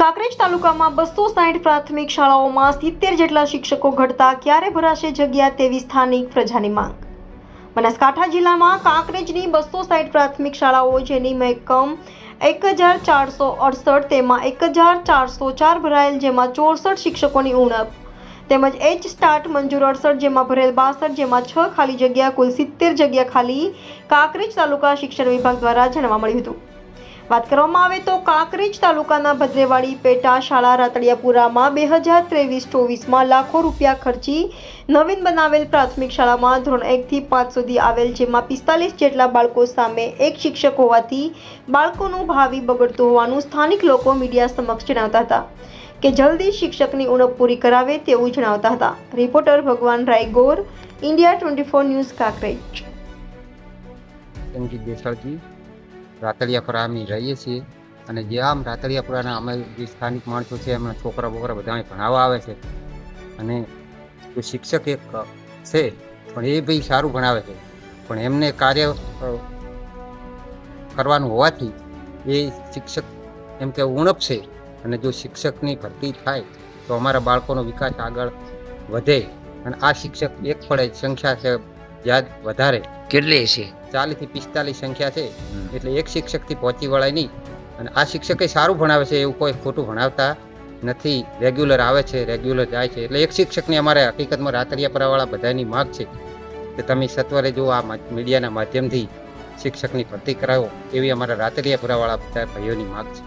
કાંકરેજ તાલુકામાં 260 પ્રાથમિક શાળાઓમાં 70 જેટલા શિક્ષકો ઘટતા ક્યારે ભરાશે જગ્યા તેવી સ્થાનિક પ્રજાની માંગ। બનાસકાંઠા જિલ્લામાં કાંકરેજની 260 પ્રાથમિક શાળાઓ જેની મહેકમ 1468 તેમાં 1404 ભરાયેલ, જેમાં 64 શિક્ષકોની ઉણપ તેમજ એચ સ્ટાર્ટ મંજૂર 68 જેમાં ભરેલ 62, જેમાં 6 ખાલી જગ્યા, કુલ 70 જગ્યા ખાલી કાંકરેજ તાલુકા શિક્ષણ વિભાગ દ્વારા જાણવા મળ્યું હતું। વાત કરવામાં આવે તો કાંકરેજ તાલુકાના ભદ્રેવાડી પેટા શાળા રાતડિયાપુરામાં 2023-24માં લાખો રૂપિયા ખર્ચી નવીન બનાવેલ પ્રાથમિક શાળામાં ધોરણ 1 થી 5 સુધી આવેલ, જેમાં 45 જેટલા બાળકો સામે એક શિક્ષક હોવાથી બાળકોનું ભાવિ બગડતું હોવાનું સ્થાનિક લોકો મીડિયા સમક્ષ જણાવતા હતા કે જલ્દી શિક્ષકની ઉણપ પૂરી કરાવે તેવું જણાવતા હતા। રિપોર્ટર ભગવાન રાયગોર, ઇન્ડિયા 24 ન્યૂઝ, કાંકરેજ। રાતડિયાપુરા અમે રહીએ છીએ અને જે આમ રાતડિયાપુરાના અમે જે સ્થાનિક માણસો છે એમના છોકરા બોકરા બધા ભણાવવા આવે છે અને જે શિક્ષક એક છે પણ એ ભાઈ સારું ભણાવે છે, પણ એમને કાર્ય કરવાનું હોવાથી એ શિક્ષક એમ કે ઉણપ છે અને જો શિક્ષકની ભરતી થાય તો અમારા બાળકોનો વિકાસ આગળ વધે અને આ શિક્ષક એક પડે સંખ્યા છે જ્યાં વધારે કેટલી છે 40 થી 45 સંખ્યા છે, એટલે એક શિક્ષકથી પહોંચી વળાય નહીં અને આ શિક્ષકે સારું ભણાવે છે, એવું કોઈ ખોટું ભણાવતા નથી, રેગ્યુલર આવે છે, રેગ્યુલર જાય છે, એટલે એક શિક્ષકની અમારે હકીકતમાં રાતડિયાપુરાવાળા બધાની માગ છે કે તમે સત્વરે જો આ મીડિયાના માધ્યમથી શિક્ષકની ભરતી કરાવો, એવી અમારા રાતડિયાપુરાવાળા બધા ભાઈઓની માગ છે।